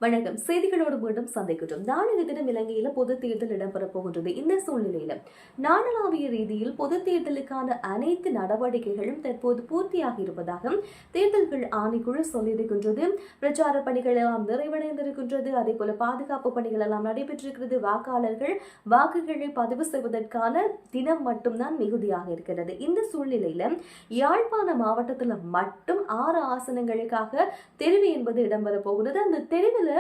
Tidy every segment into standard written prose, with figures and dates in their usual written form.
வணக்கம். செய்திகளோடு மீண்டும் சந்திக்கின்றோம். நாளைய தினம் இலங்கையில பொது தேர்தல் இடம்பெறப் போகின்றது. இந்த சூழ்நிலையில நாடளாவிய ரீதியில் பொது தேர்தலுக்கான அனைத்து நடவடிக்கைகளும் தற்போது பூர்த்தியாக இருப்பதாக தேர்தல்கள் ஆணைக்குழு சொல்லியிருக்கின்றது. பிரச்சார பணிகள் எல்லாம் நிறைவடைந்திருக்கின்றது. அதே போல பாதுகாப்பு பணிகள் எல்லாம் நடைபெற்றிருக்கிறது. வாக்காளர்கள் வாக்குகளை பதிவு செய்வதற்கான தினம் மட்டும்தான் மிகுதியாக இருக்கிறது. இந்த சூழ்நிலையில யாழ்ப்பாண மாவட்டத்தில் மட்டும் 6 ஆசனங்களுக்காக தெரிவு என்பது இடம்பெறப் போகிறது. அந்த தெரிவில்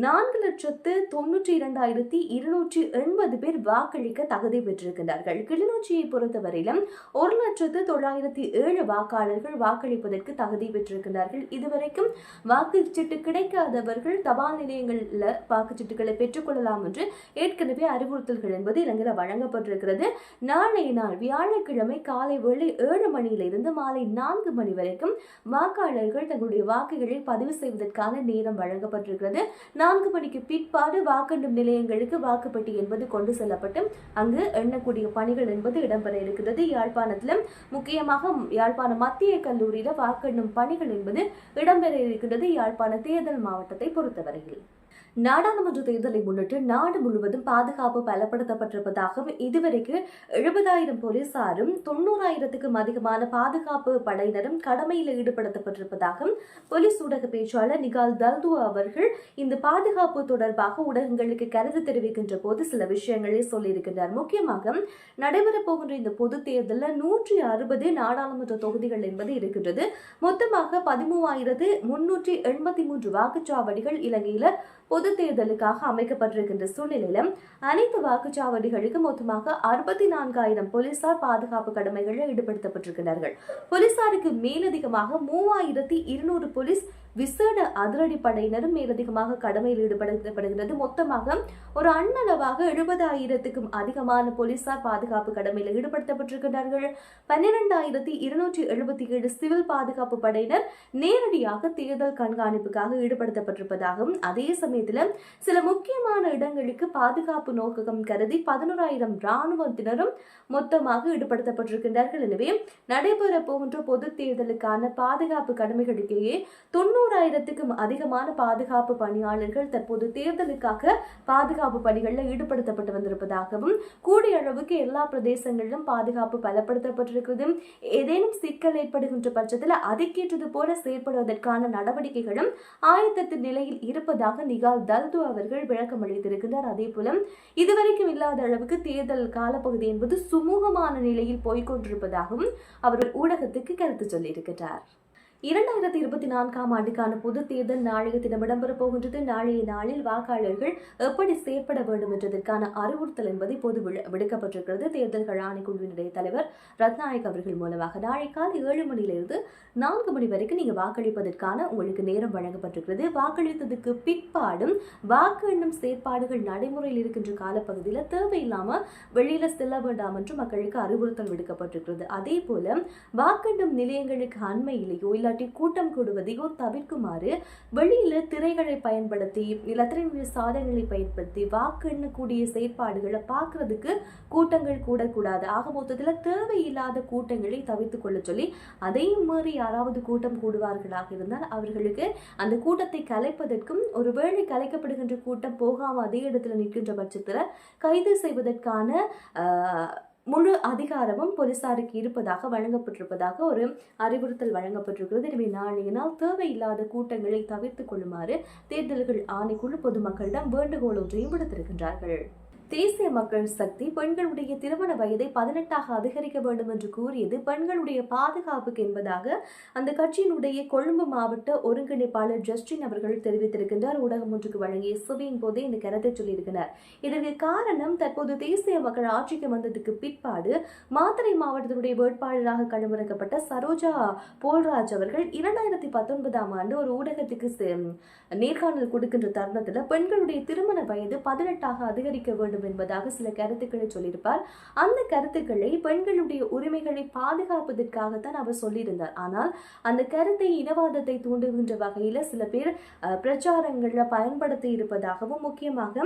4,92,280 பேர் வாக்களிக்க தகுதி பெற்றிருக்கிறார்கள். கிளிநொச்சியை பொறுத்தவரையிலும் 1,09,007 வாக்காளர்கள் வாக்களிப்பதற்கு தகுதி பெற்றிருக்கிறார்கள். இதுவரைக்கும் வாக்குச்சீட்டு கிடைக்காதவர்கள் தபால் நிலையங்களில் வாக்குச்சீட்டுகளை பெற்றுக்கொள்ளலாம் என்று ஏற்கனவே அறிவுறுத்தல்கள் என்பது இலங்கையில் வழங்கப்பட்டிருக்கிறது. நாளைய நாள் வியாழக்கிழமை காலை வேளை 7 மணியிலிருந்து மாலை 4 மணி வரைக்கும் வாக்காளர்கள் தங்களுடைய வாக்குகளை பதிவு செய்வதற்கான நேரம் வழங்கப்பட்டிருக்கிறது. 4 மணிக்கு பிற்பாடு வாக்கெண்ணும் நிலையங்களுக்கு வாக்குப்பட்டி என்பது கொண்டு செல்லப்பட்டு அங்கு எண்ணக்கூடிய பணிகள் என்பது இடம்பெற இருக்கிறது. யாழ்ப்பாணத்திலும் முக்கியமாக யாழ்ப்பாண மத்திய கல்லூரியில வாக்கெண்ணும் பணிகள் என்பது இடம்பெற இருக்கின்றது. யாழ்ப்பாண தேர்தல் மாவட்டத்தை பொறுத்தவரையில் நாடாளுமன்ற தேர்தலை முன்னிட்டு நாடு முழுவதும் பாதுகாப்பு பலப்படுத்தப்பட்டிருப்பதாகவும் இதுவரைக்கும் 70,000 போலீசாரும் 90,000க்கும் அதிகமான பாதுகாப்பு படையினரும் கடமையில் ஈடுபடுத்தப்பட்டிருப்பதாகவும் போலீஸ் ஊடக பேச்சாளர் நிகால் தல்துவா அவர்கள் இந்த பாதுகாப்பு தொடர்பாக ஊடகங்களுக்கு கருத்து தெரிவிக்கின்ற போது சில விஷயங்களை சொல்லியிருக்கின்றார். முக்கியமாக நடைபெறப் போகின்ற இந்த பொது தேர்தலில் 160 நாடாளுமன்ற தொகுதிகள் என்பது இருக்கின்றது. மொத்தமாக 13,383 வாக்குச்சாவடிகள் இலங்கையில பொது தேர்தலுக்காக அமைக்கப்பட்டிருக்கின்ற சூழ்நிலையிலும் அனைத்து வாக்குச்சாவடிகளுக்கு மொத்தமாக 64,000 போலீசார் பாதுகாப்பு கடமைகளில் ஈடுபடுத்தப்பட்டிருக்கிறார்கள். போலீசாருக்கு மேலதிகமாக 3,200 போலீஸ் விசேட அதிரடி படையினரும் மேலதிகமாக கடமையில் ஈடுபடுத்தப்படுகிறது. மொத்தமாக ஒரு அண்ணளவாக 70,000க்கும் அதிகமான போலீசார் பாதுகாப்பு கடமையில் ஈடுபடுத்தப்பட்டிருக்கிறார்கள். 12,277 சிவில் பாதுகாப்பு படையினர் நேரடியாக தேர்தல் கண்காணிப்புக்காக ஈடுபடுத்தப்பட்டிருப்பதாகவும் அதே சமயத்தில் சில முக்கியமான இடங்களுக்கு பாதுகாப்பு நோக்கம் கருதி 11,000 இராணுவத்தினரும் மொத்தமாக ஈடுபடுத்தப்பட்டிருக்கின்றார்கள். எனவே நடைபெற போகின்ற பொது தேர்தலுக்கான பாதுகாப்பு கடமைகளுக்கேயே 90,000க்கும் அதிகமான பாதுகாப்பு பணியாளர்கள் தற்போது தேர்தலுக்காக பாதுகாப்பு பணிகளில் ஈடுபடுத்தப்பட்டு வந்திருப்பதாகவும் கூடிய அளவுக்கு எல்லா பிரதேசங்களிலும் பாதுகாப்பு பலப்படுத்தப்பட்டிருக்கிறது. ஏதேனும் சிக்கல் ஏற்படுகின்ற பட்சத்தில் அதுக்கேற்றது போல செயற்படுவதற்கான நடவடிக்கைகளும் ஆயத்தத்தின் நிலையில் இருப்பதாக நிகால் தல்து அவர்கள் விளக்கம் அளித்திருக்கிறார். அதே போல இதுவரைக்கும் இல்லாத அளவுக்கு தேர்தல் காலப்பகுதி என்பது சுமூகமான நிலையில் போய்கொண்டிருப்பதாகவும் அவர் ஊடகத்துக்கு கருத்து சொல்லியிருக்கிறார். 2024ஆம் ஆண்டுக்கான பொது தேர்தல் நாளைய தினம் இடம்பெறப் போகின்றது. நாளைய நாளில் வாக்காளர்கள் எப்படி செயற்பட வேண்டும் என்றதற்கான அறிவுறுத்தல் என்பதை பொது விடுக்கப்பட்டிருக்கிறது. தேர்தல்கள் ஆணைக்குழுவினுடைய தலைவர் ரத்நாயக் அவர்கள் மூலமாக நாளை காலை 7 மணியிலிருந்து 4 மணி வரைக்கும் நீங்க வாக்களிப்பதற்கான உங்களுக்கு நேரம் வழங்கப்பட்டிருக்கிறது. வாக்களித்ததுக்கு பிற்பாடும் வாக்கு எண்ணும் செயற்பாடுகள் நடைமுறையில் இருக்கின்ற காலப்பகுதியில் தேவையில்லாம வெளியில செல்ல வேண்டாம் என்று மக்களுக்கு அறிவுறுத்தல் விடுக்கப்பட்டிருக்கிறது. அதே போல வாக்கெண்ணும் நிலையங்களுக்கு அண்மையிலேயோ கூட்டம் கூடுவதையோ தவிர்க்குமாறு வெளியில திரைகளை பயன்படுத்தி இலத்திரை சாதனங்களை பயன்படுத்தி வாக்கு எண்ணக்கூடிய செயற்பாடுகளை பார்க்கறதுக்கு கூட்டங்கள் கூடக்கூடாது. ஆக மொத்தத்தில் தேவையில்லாத கூட்டங்களை தவிர்த்துக் கொள்ள சொல்லி அதையும் மீறி யாராவது கூட்டம் கூடுவார்களாக இருந்தால் அவர்களுக்கு அந்த கூட்டத்தை கலைப்பதற்கும் ஒருவேளை கலைக்கப்படுகின்ற கூட்டம் போகாம அதே இடத்துல நிற்கின்ற பட்சத்தில் கைது செய்வதற்கான முழு அதிகாரமும் போலீசாருக்கு இருப்பதாக வழங்கப்பட்டிருப்பதாக ஒரு அறிவுறுத்தல் வழங்கப்பட்டிருக்கிறது. எனவே நாளைய நாள் தேவையில்லாத கூட்டங்களை தவிர்த்துக் கொள்ளுமாறு தேர்தல்கள் ஆணைக்குழு பொதுமக்களிடம் வேண்டுகோள் ஒன்றையும் விடுத்திருக்கின்றார்கள். தேசிய மக்கள் சக்தி பெண்களுடைய திருமண வயதை 18ஆக அதிகரிக்க வேண்டும் என்று கூறியது பெண்களுடைய பாதுகாப்புக்கு என்பதாக அந்த கட்சியினுடைய கொழும்பு மாவட்ட ஒருங்கிணைப்பாளர் ஜஸ்டின் அவர்கள் தெரிவித்திருக்கின்றார். ஊடகம் ஒன்றுக்கு வழங்கிய சுவையின் போதே இந்த கருத்தை சொல்லியிருக்கிறார். இதற்கு காரணம் தற்போது தேசிய மக்கள் ஆட்சிக்கு வந்ததுக்கு பிற்பாடு மாத்தறை மாவட்டத்தினுடைய வேட்பாளராக களமிறக்கப்பட்ட சரோஜா போல்ராஜ் அவர்கள் 2019ஆம் ஆண்டு ஒரு ஊடகத்துக்கு நேர்காணல் கொடுக்கின்ற தருணத்தில் பெண்களுடைய திருமண வயது 18ஆக அதிகரிக்க வேண்டும் வேண்டும் என்பதாக சில கருத்துக்களை சொல்லியிருப்பார். அந்த கருத்துக்களை பெண்களுடைய உரிமைகளை பாதுகாப்பதற்காகத்தான் அவர் சொல்லியிருந்தார். ஆனால் அந்த கருத்தை இனவாதத்தை தூண்டுகின்ற வகையில சில பேர் பிரச்சாரங்கள்ல பயன்படுத்தி இருப்பதாகவும், முக்கியமாக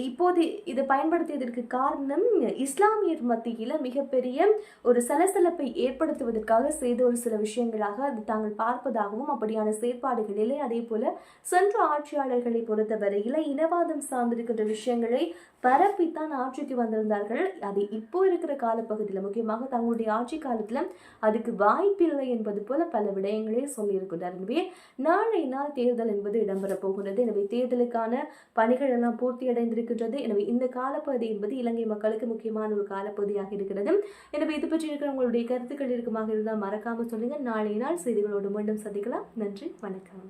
இப்போது இதை பயன்படுத்தியதற்கு காரணம் இஸ்லாமியர் மத்தியில மிகப்பெரிய ஒரு சலசலப்பை ஏற்படுத்துவதற்காக செய்த ஒரு சில விஷயங்களாக அது தாங்கள் பார்ப்பதாகவும், அப்படியான செயற்பாடுகளிலே அதே போல சென்ற ஆட்சியாளர்களை பொறுத்தவரையில இனவாதம் சார்ந்திருக்கின்ற விஷயங்களை பரப்பித்தான் ஆட்சிக்கு வந்திருந்தார்கள். அது இப்போ இருக்கிற காலப்பகுதியில், முக்கியமாக தங்களுடைய ஆட்சி காலத்துல அதுக்கு வாய்ப்பில்லை என்பது போல பல விடயங்களே சொல்லியிருக்கிறார். எனவே நாளை நாள் தேர்தல் என்பது இடம்பெறப் போகிறது. எனவே தேர்தலுக்கான பணிகள் எல்லாம் பூர்த்தி அடைந்திருக்கின்றது. எனவே இந்த காலப்பகுதி என்பது இலங்கை மக்களுக்கு முக்கியமான ஒரு காலப்பகுதியாக இருக்கிறது. எனவே இது பற்றி இருக்கிற உங்களுடைய கருத்துக்கள் இருக்குமாக இருந்தால் மறக்காம சொல்லுங்க. நாளை நாள் செய்திகளோடு மீண்டும் சந்திக்கலாம். நன்றி, வணக்கம்.